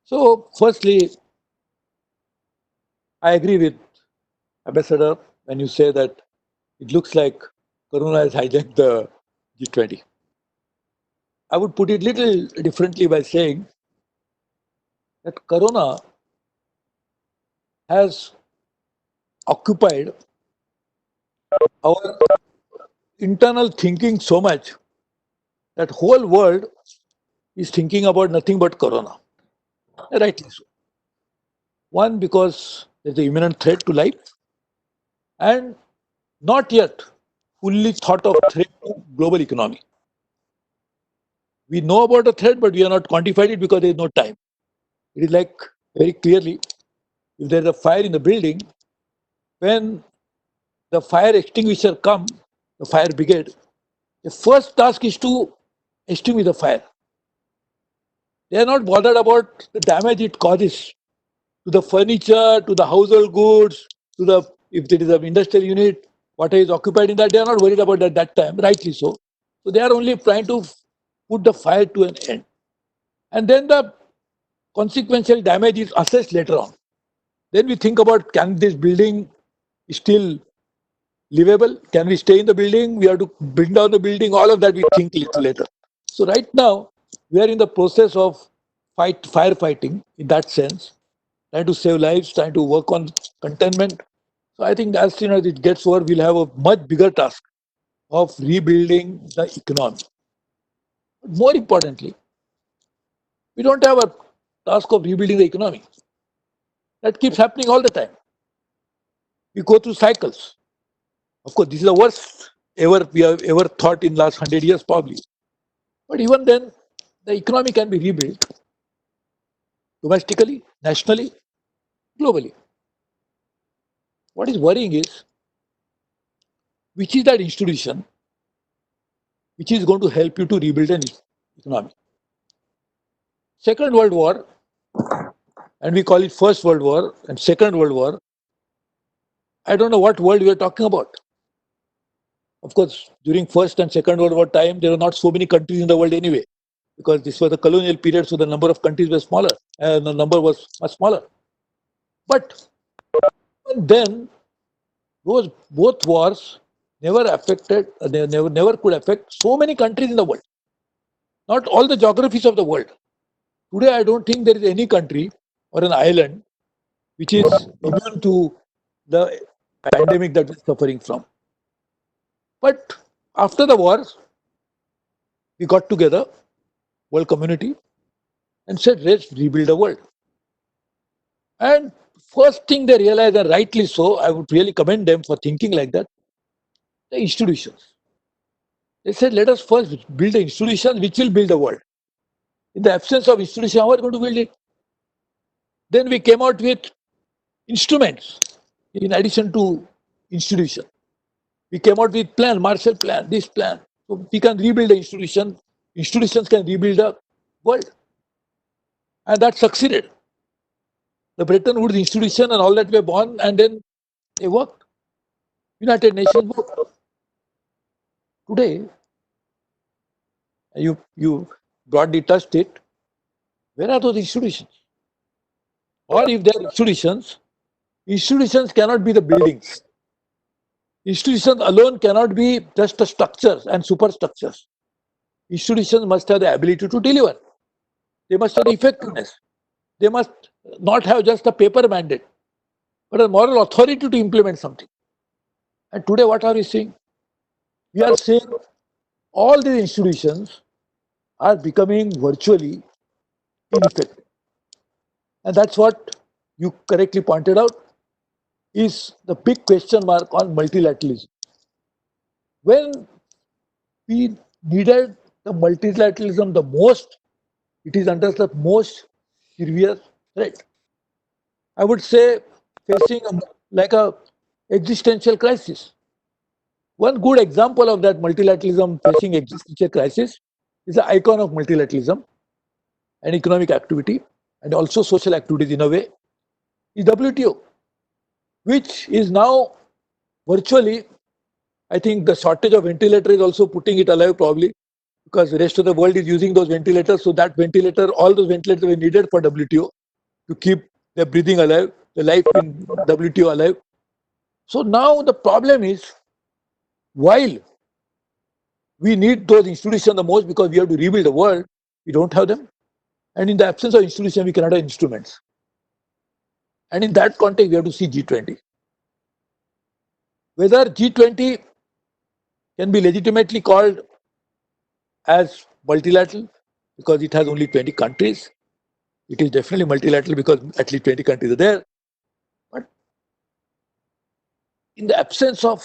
So, firstly, I agree with Ambassador when you say that it looks like Corona has hijacked the G20. I would put it little differently by saying that Corona has occupied our internal thinking so much that whole world is thinking about nothing but Corona. Rightly so. One, because there's an imminent threat to life, and not yet fully thought of threat to global economy. We know about the threat, but we are not quantified it because there is no time. It is like very clearly, if there is a fire in the building, when the fire extinguisher come, the fire brigade, the first task is to extinguish the fire. They are not bothered about the damage it causes to the furniture, to the household goods, to the if there is an industrial unit, what is occupied in that, they are not worried about that time, rightly so. So they are only trying to put the fire to an end. And then the consequential damage is assessed later on. Then we think about, can this building still livable? Can we stay in the building? We have to bring down the building. All of that we think little later. So right now we are in the process of firefighting in that sense, trying to save lives, trying to work on containment. So I think as soon as it gets over, we'll have a much bigger task of rebuilding the economy. But more importantly, we don't have a task of rebuilding the economy. That keeps happening all the time. We go through cycles. Of course, this is the worst ever we have ever thought in last 100 years, probably. But even then, the economy can be rebuilt domestically, nationally, globally. What is worrying is which is that institution which is going to help you to rebuild an economy. Second World War, and we call it First World War and Second World War. I don't know what world we are talking about. Of course, during First and Second World War time, there were not so many countries in the world anyway, because this was the colonial period, so the number of countries was smaller, and the number was much smaller. But then, those both wars never affected, they never could affect so many countries in the world. Not all the geographies of the world. Today, I don't think there is any country or an island which is immune to the pandemic that we're suffering from. But after the war, we got together, world community, and said, let's rebuild the world. And first thing they realized, and rightly so, I would really commend them for thinking like that, the institutions. They said, let us first build the institutions which will build the world. In the absence of institution, how are we going to build it? Then we came out with instruments in addition to institution. We came out with plan, Marshall Plan, this plan. So we can rebuild the institution. Institutions can rebuild the world. And that succeeded. The Bretton Woods institution and all that were born, and then they worked. United Nations worked. Today, you broadly touched it. Where are those institutions? Or if there are institutions, institutions cannot be the buildings. Institutions alone cannot be just the structures and superstructures. Institutions must have the ability to deliver. They must have the effectiveness. They must not have just a paper mandate, but a moral authority to implement something. And today, what are we seeing? We are seeing all these institutions are becoming virtually ineffective. And that's what you correctly pointed out is the big question mark on multilateralism. When we needed the multilateralism the most, it is under the most severe threat. I would say facing like a existential crisis. One good example of that multilateralism facing existential crisis is the icon of multilateralism and economic activity and also social activities in a way is WTO, which is now virtually, I think the shortage of ventilator is also putting it alive probably because the rest of the world is using those ventilators. So that ventilator, all those ventilators were needed for WTO. to keep their breathing alive, the life in WTO alive. So now the problem is, while we need those institutions the most because we have to rebuild the world, we don't have them. And in the absence of institutions, we cannot have instruments. And in that context, we have to see G20. Whether G20 can be legitimately called as multilateral because it has only 20 countries. It is definitely multilateral because at least 20 countries are there. But in the absence of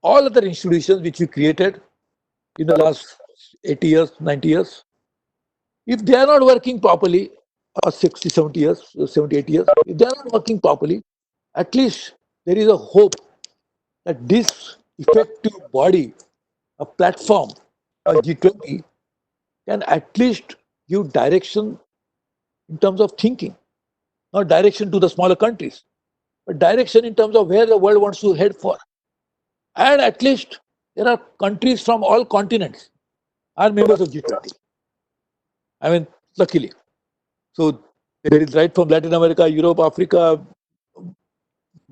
all other institutions which we created in the last 80 years, 90 years, if they are not working properly, or 60, 70 years, 70, 80 years, if they are not working properly, at least there is a hope that this effective body, a platform, a G20, can at least give direction in terms of thinking, not direction to the smaller countries, but direction in terms of where the world wants to head for. And at least there are countries from all continents are members of G20. I mean, luckily. So there is right from Latin America, Europe, Africa,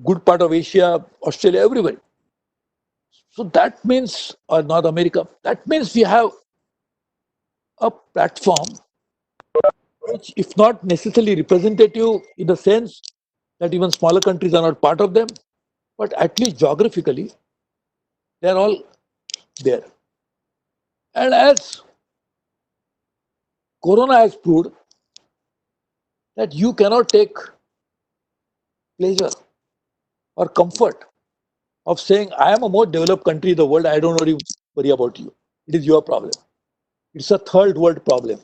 good part of Asia, Australia, everywhere. So that means, or North America, that means we have a platform which, if not necessarily representative in the sense that even smaller countries are not part of them, but at least geographically, they are all there. And as Corona has proved that you cannot take pleasure or comfort of saying, I am a more developed country in the world, I don't worry about you. It is your problem. It's a third world problem.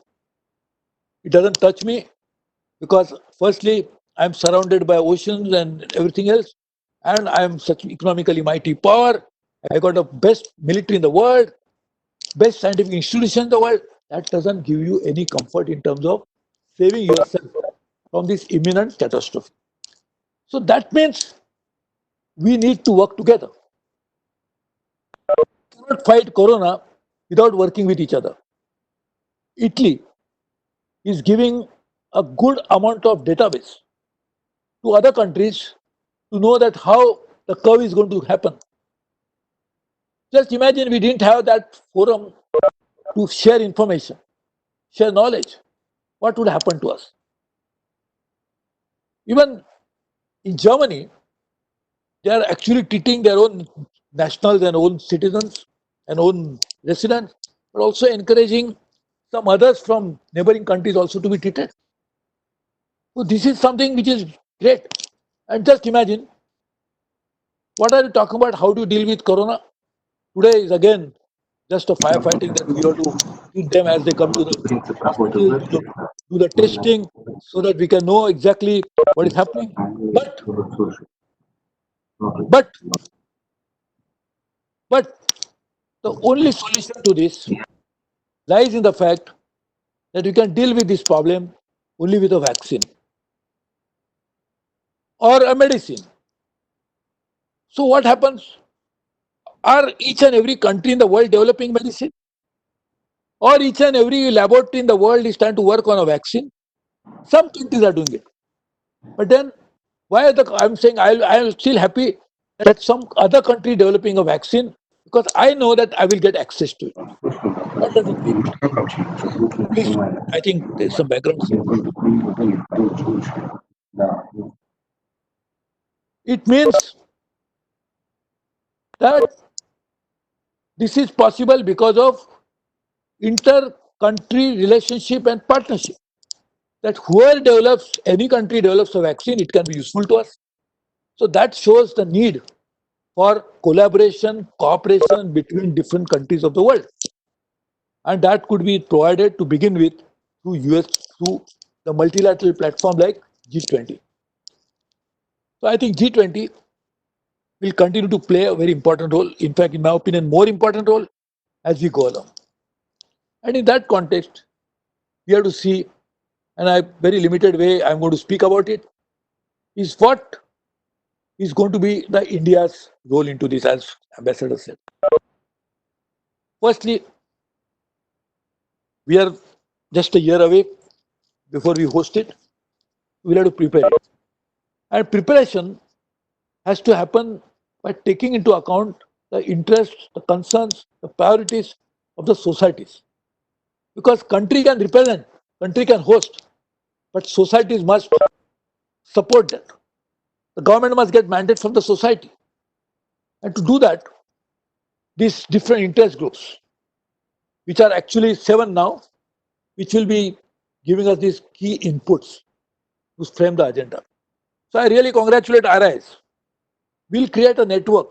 It doesn't touch me because, firstly, I'm surrounded by oceans and everything else, and I'm such economically mighty power. I got the best military in the world, best scientific institution in the world. That doesn't give you any comfort in terms of saving yourself from this imminent catastrophe. So that means we need to work together. We cannot fight Corona without working with each other. Italy is giving a good amount of database to other countries to know that how the curve is going to happen. Just imagine we didn't have that forum to share information, share knowledge. What would happen to us? Even in Germany, they are actually treating their own nationals and own citizens and own residents, but also encouraging some others from neighboring countries also to be treated. So this is something which is great. And just imagine, what are you talking about? How to deal with Corona? Today is again just a firefighting that we have to treat them as they come to the hospital, do the testing so that we can know exactly what is happening. But but the only solution to this lies in the fact that we can deal with this problem only with a vaccine or a medicine. So what happens? Are each and every country in the world developing medicine? Or each and every laboratory in the world is trying to work on a vaccine? Some countries are doing it. But then why are I'm saying I'm still happy that some other country developing a vaccine because I know that I will get access to it. What does it mean? Please, I think there's some background. It means that this is possible because of inter-country relationship and partnership. That whoever develops, any country develops a vaccine, it can be useful to us. So that shows the need for collaboration, cooperation between different countries of the world. And that could be provided to begin with through US, through the multilateral platform like G20. So I think G20 will continue to play a very important role. In fact, in my opinion, more important role as we go along. And in that context, we have to see, and I very limited way I'm going to speak about it, is what is going to be the India's role into this, as Ambassador said. Firstly, we are just a year away before we host it. We'll have to prepare it. And preparation has to happen by taking into account the interests, the concerns, the priorities of the societies. Because country can represent, country can host, but societies must support that. The government must get mandate from the society. And to do that, these different interest groups, which are actually seven now, which will be giving us these key inputs to frame the agenda. So I really congratulate RIS. We'll create a network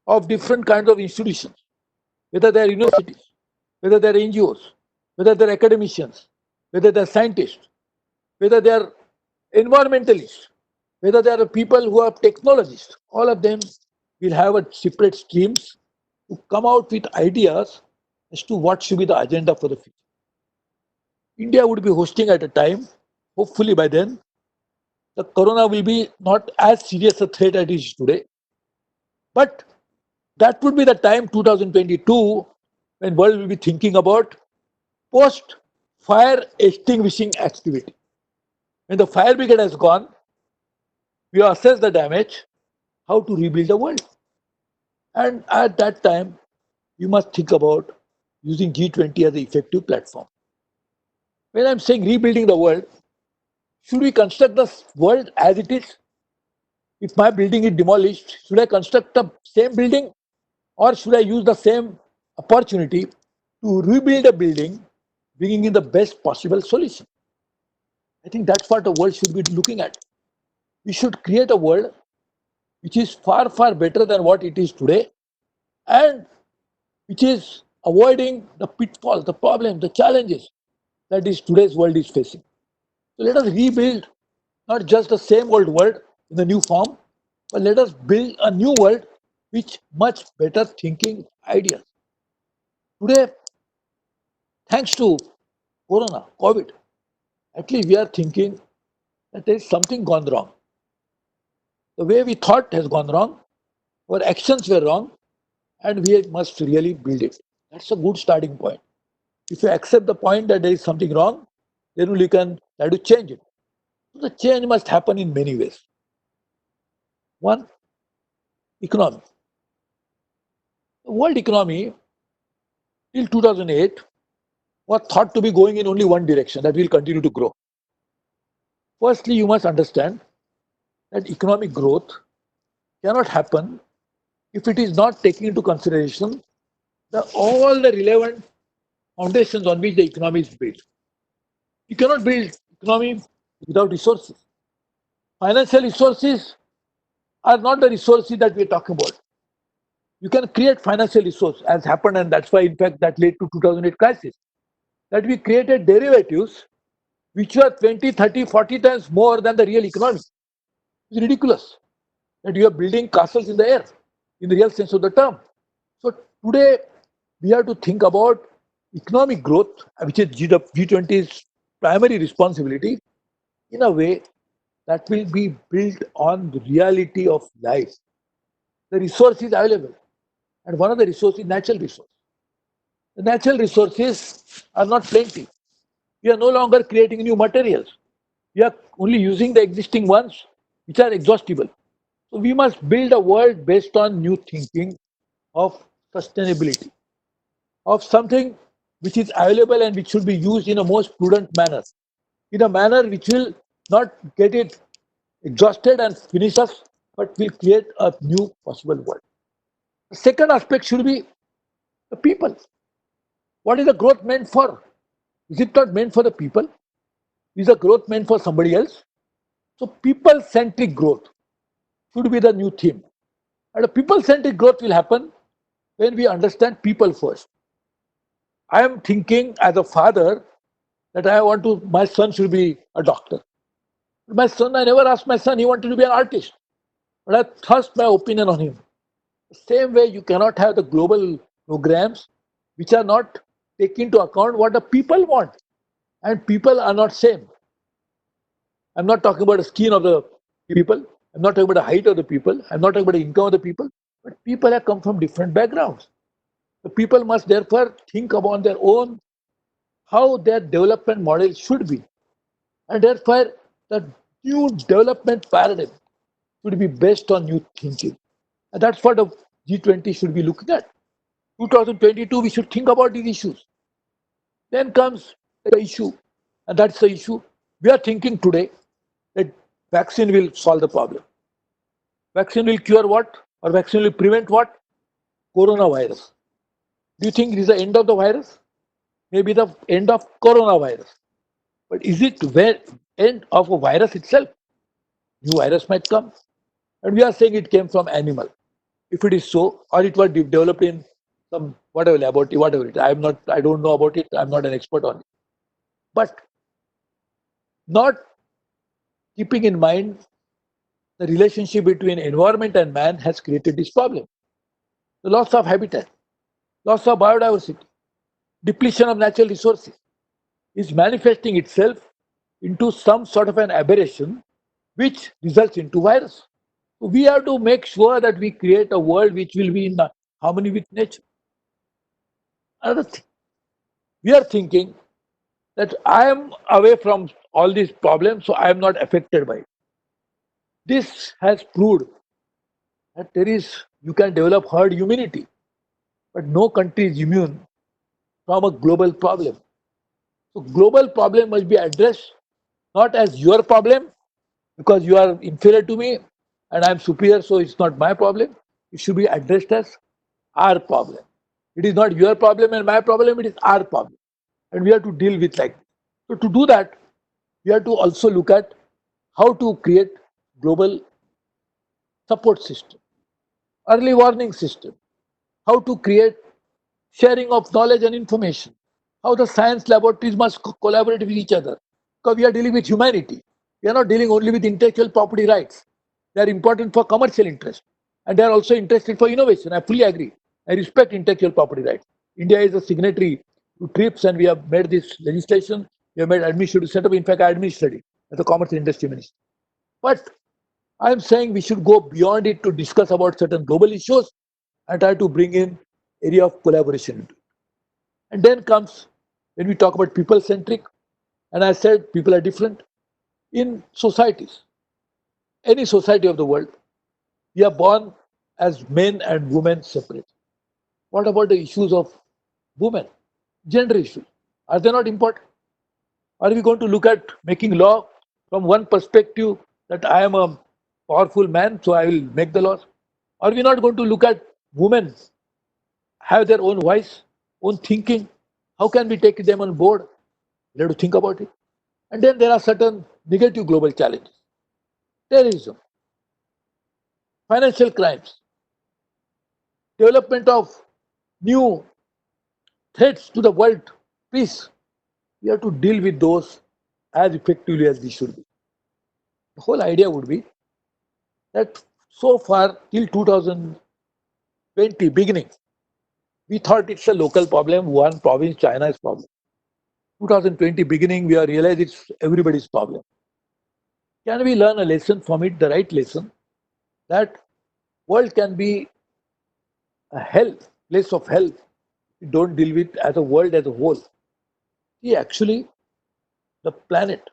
of different kinds of institutions, whether they are universities, whether they are NGOs, whether they are academicians, whether they are scientists, whether they are environmentalists, whether they are people who are technologists. All of them will have a separate streams to come out with ideas as to what should be the agenda for the future. India would be hosting at a time, hopefully by then, the corona will be not as serious a threat as it is today. But that would be the time 2022 when world will be thinking about post fire extinguishing activity. When the fire brigade has gone, we assess the damage, how to rebuild the world. And at that time, you must think about using G20 as an effective platform. When I'm saying rebuilding the world, should we construct the world as it is? If my building is demolished, should I construct the same building, or should I use the same opportunity to rebuild a building, bringing in the best possible solution? I think that's what the world should be looking at. We should create a world which is far, far better than what it is today, and which is avoiding the pitfalls, the problems, the challenges that is today's world is facing. So let us rebuild not just the same old world in the new form, but let us build a new world with much better thinking ideas. Today, thanks to Corona, COVID, at least we are thinking that there is something gone wrong. The way we thought has gone wrong, our actions were wrong, and we must really build it. That's a good starting point. If you accept the point that there is something wrong, then only you can try to change it. So the change must happen in many ways. One, economy. The world economy till 2008 was thought to be going in only one direction, that will continue to grow. Firstly, you must understand that economic growth cannot happen if it is not taking into consideration all the relevant foundations on which the economy is built. You cannot build economy without resources. Financial resources are not the resources that we are talking about. You can create financial resource as happened, and that's why in fact that led to 2008 crisis. That we created derivatives which were 20, 30, 40 times more than the real economy. It's ridiculous that you are building castles in the air, in the real sense of the term. So today we have to think about economic growth, which is G20's primary responsibility, in a way that will be built on the reality of life. The resource is available, and one of the resources is natural resource. The natural resources are not plenty. We are no longer creating new materials. We are only using the existing ones which are exhaustible. So we must build a world based on new thinking of sustainability, of something which is available and which should be used in a most prudent manner, in a manner which will not get it exhausted and finish us, but will create a new possible world. The second aspect should be the people. What is the growth meant for? Is it not meant for the people? Is the growth meant for somebody else? So people centric growth should be the new theme. And a people centric growth will happen when we understand people first. I am thinking as a father that my son should be a doctor. My son, I never asked my son, he wanted to be an artist. But I thrust my opinion on him. The same way, you cannot have the global programs which are not taking into account what the people want. And people are not same. I'm not talking about the skin of the people. I'm not talking about the height of the people. I'm not talking about the income of the people. But people have come from different backgrounds. The people must therefore think about their own, how their development model should be. And therefore, the new development paradigm should be based on new thinking. And that's what the G20 should be looking at. 2022, we should think about these issues. Then comes the issue, and that's the issue. We are thinking today that vaccine will solve the problem. Vaccine will cure what? Or vaccine will prevent what? Coronavirus. Do you think it is the end of the virus? Maybe the end of coronavirus. But is it where end of a virus itself? New virus might come. And we are saying it came from animal. If it is so, or it was developed in some whatever laboratory, whatever it is. I don't know about it. I'm not an expert on it. But not keeping in mind the relationship between environment and man has created this problem. The loss of habitat, loss of biodiversity, depletion of natural resources is manifesting itself into some sort of an aberration which results into virus. So we have to make sure that we create a world which will be in harmony with nature. Another thing, we are thinking that I am away from all these problems, so I am not affected by it. This has proved that you can develop herd immunity, but no country is immune from a global problem. So global problem must be addressed not as your problem because you are inferior to me and I am superior, so it's not my problem. It should be addressed as our problem. It is not your problem and my problem, it is our problem. And we have to deal with like this. So to do that, we have to also look at how to create global support system, early warning system, how to create sharing of knowledge and information, how the science laboratories must collaborate with each other. Because we are dealing with humanity. We are not dealing only with intellectual property rights. They are important for commercial interest. And they are also interested for innovation. I fully agree. I respect intellectual property rights. India is a signatory to TRIPS and we have made this legislation. We have made administrative setup. In fact, I administered it as a commerce and industry minister. But I am saying we should go beyond it to discuss about certain global issues and try to bring in area of collaboration into it. And then comes when we talk about people centric, and I said people are different in societies. Any society of the world, we are born as men and women separate. What about the issues of women? Gender issues. Are they not important? Are we going to look at making law from one perspective that I am a powerful man, so I will make the laws? Are we not going to look at women have their own voice, own thinking? How can we take them on board? We have to think about it. And then there are certain negative global challenges. Terrorism, financial crimes, development of new threats to the world peace. We have to deal with those as effectively as we should be. The whole idea would be that so far till 2020 beginning, we thought it's a local problem, one province, China's problem. 2020 beginning, we are realized it's everybody's problem. Can we learn a lesson from it, the right lesson, that world can be a hell, place of hell. We don't deal with as a world as a whole. See, actually, the planet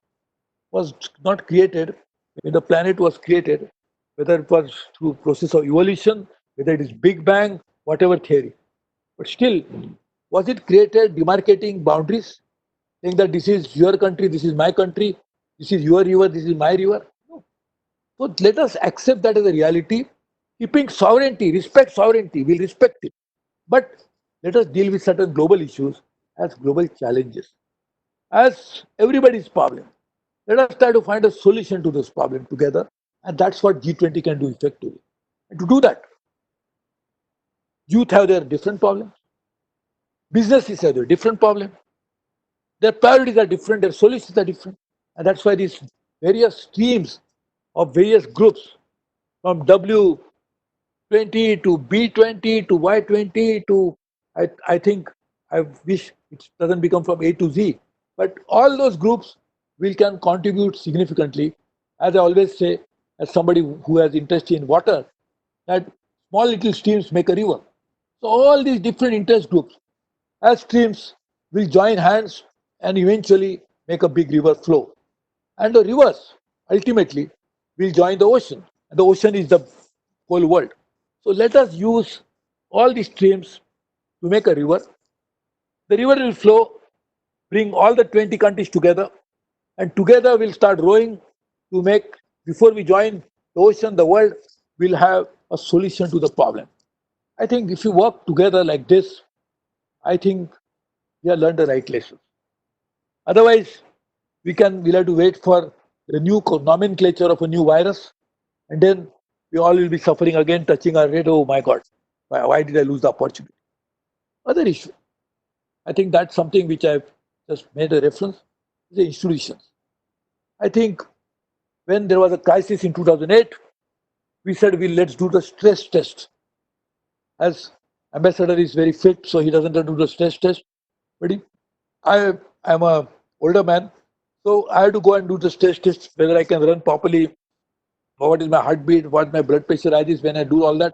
was not created. When the planet was created, whether it was through process of evolution, whether it is Big Bang, whatever theory, but still, was it created demarcating boundaries, saying that this is your country, this is my country, this is your river, this is my river? No. So let us accept that as a reality, keeping sovereignty, respect sovereignty, we'll respect it. But let us deal with certain global issues as global challenges, as everybody's problem. Let us try to find a solution to this problem together, and that's what G20 can do effectively. And to do that, youth have their different problems, businesses have their different problems, their priorities are different, their solutions are different. And that's why these various streams of various groups, from W20 to B20 to Y20 to, I think, I wish it doesn't become from A to Z, but all those groups will can contribute significantly. As I always say, as somebody who has interest in water, that small little streams make a river. So all these different interest groups as streams will join hands and eventually make a big river flow. And the rivers ultimately will join the ocean. And the ocean is the whole world. So let us use all these streams to make a river. The river will flow, bring all the 20 countries together, and together we'll start rowing to make, before we join the ocean, the world will have a solution to the problem. I think if you work together like this, I think we have learned the right lesson. Otherwise, we'll have to wait for the new nomenclature of a new virus, and then we all will be suffering again, touching our head. Oh my God, why did I lose the opportunity? Other issue. I think that's something which I've just made a reference. The institutions. I think when there was a crisis in 2008, we said, let's do the stress test. As ambassador is very fit, so he doesn't do the stress test. But I am a older man, so I have to go and do the stress test whether I can run properly, what is my heartbeat, what my blood pressure rises when I do all that.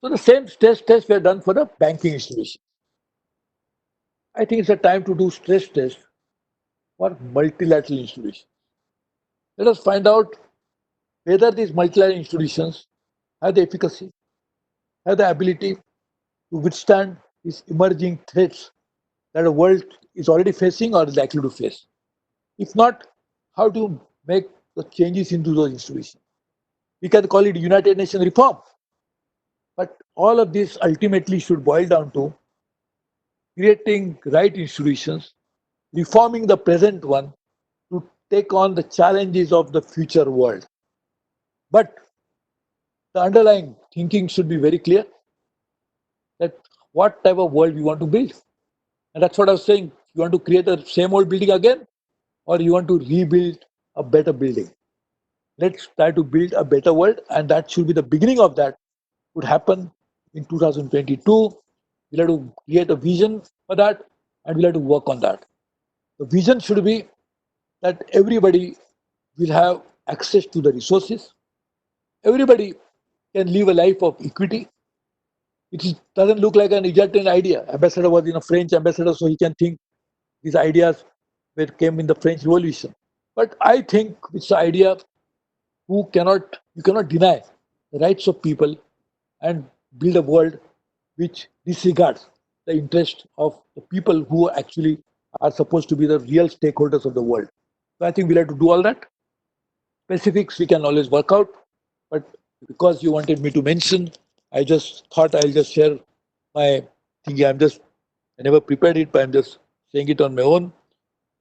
So the same stress tests were done for the banking institution. I think it's a time to do stress tests for multilateral institutions. Let us find out whether these multilateral institutions have the efficacy, have the ability to withstand these emerging threats that the world is already facing or is likely to face. If not, how to make the changes into those institutions. We can call it United Nations reform. But all of this ultimately should boil down to creating right institutions, reforming the present one to take on the challenges of the future world. But the underlying thinking should be very clear that what type of world we want to build. And that's what I was saying. You want to create the same old building again, or you want to rebuild a better building. Let's try to build a better world, and that should be the beginning of that. Would happen in 2022. We'll have to create a vision for that, and we'll have to work on that. The vision should be that everybody will have access to the resources. Everybody can live a life of equity. Doesn't look like an Egyptian idea. Ambassador was a French ambassador, so he can think these ideas came in the French Revolution. But I think it's an idea you cannot deny the rights of people and build a world which disregards the interest of the people who actually are supposed to be the real stakeholders of the world. So I think we'll have to do all that. Specifics we can always work out, but because you wanted me to mention, I just thought I'll just share my thing. I never prepared it, but I'm just saying it on my own.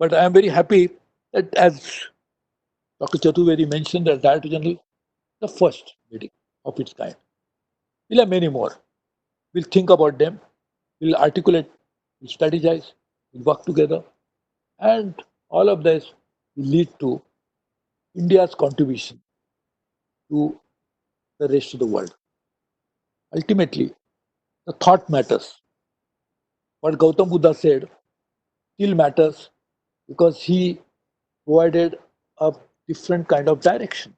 But I'm very happy that, as Dr. Chaturvedi mentioned, that Director General, the first meeting of its kind. We'll have many more. We'll think about them, we'll articulate, we'll strategize, we'll work together, and all of this will lead to India's contribution to the rest of the world. Ultimately, the thought matters. What Gautam Buddha said still matters because he provided a different kind of direction.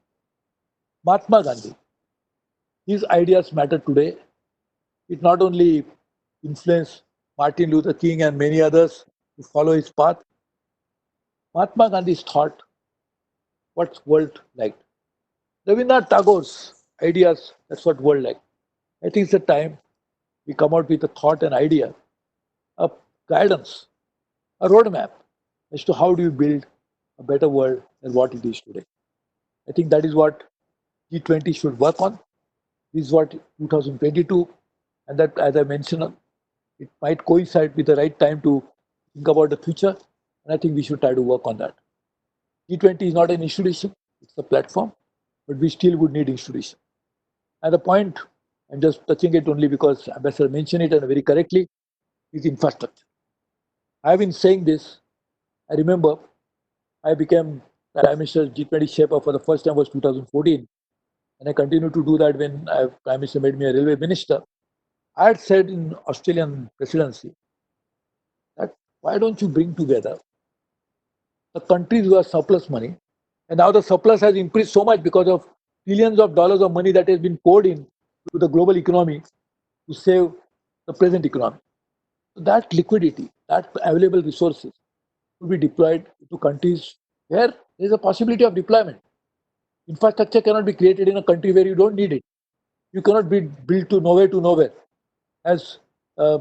Mahatma Gandhi, his ideas matter today. It not only influenced Martin Luther King and many others to follow his path. Mahatma Gandhi's thought what's world like. Rabindranath Tagore's ideas, that's what world like. I think it's a time we come out with a thought and idea, a guidance, a roadmap as to how do you build a better world than what it is today. I think that is what G20 should work on. This is what 2022, and that, as I mentioned, it might coincide with the right time to think about the future, and I think we should try to work on that. G20 is not an institution, it's a platform, but we still would need institution. And the point, I'm just touching it only because Ambassador mentioned it and very correctly, is infrastructure. I've been saying this. I remember I became Prime Minister G20 Shaper for the first time was 2014, and I continued to do that when Prime Minister made me a railway minister. I had said in Australian presidency that why don't you bring together the countries who have surplus money, and now the surplus has increased so much because of billions of dollars of money that has been poured in to the global economy to save the present economy. So that liquidity, that available resources will be deployed to countries where there is a possibility of deployment. Infrastructure cannot be created in a country where you don't need it. You cannot be built to nowhere, as uh,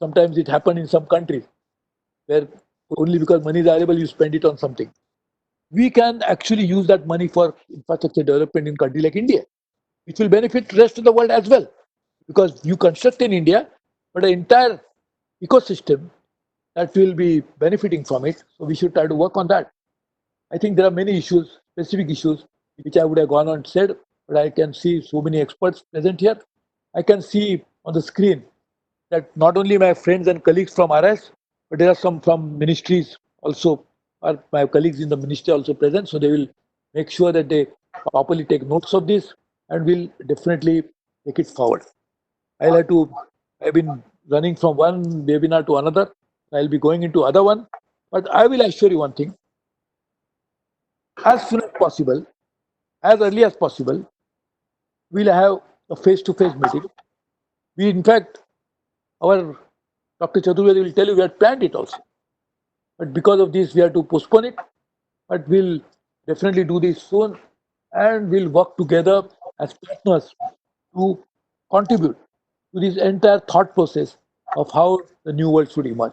sometimes it happened in some countries where only because money is available you spend it on something. We can actually use that money for infrastructure development in country like India, which will benefit the rest of the world as well. Because you construct in India, but the entire ecosystem that will be benefiting from it. So we should try to work on that. I think there are many issues, specific issues, which I would have gone on and said, but I can see so many experts present here. I can see on the screen that not only my friends and colleagues from RS, but there are some from ministries also, or my colleagues in the ministry also present. So they will make sure that they properly take notes of this and will definitely take it forward. I'll have to, I've been running from one webinar to another. I'll be going into other one. But I will assure you one thing, as soon as possible, as early as possible, we'll have a face-to-face meeting. We, in fact, our Dr. Chaturvedi will tell you we had planned it also. But because of this, we have to postpone it. But we'll definitely do this soon and we'll work together as partners to contribute to this entire thought process of how the new world should emerge.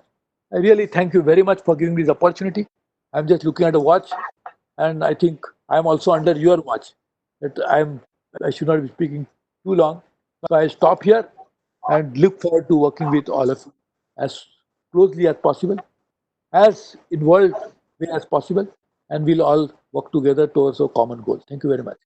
I really thank you very much for giving me this opportunity. I'm just looking at a watch and I think I'm also under your watch that I should not be speaking too long. So I stop here and look forward to working with all of you as closely as possible, as involved way as possible, and we'll all work together towards a common goal. Thank you very much.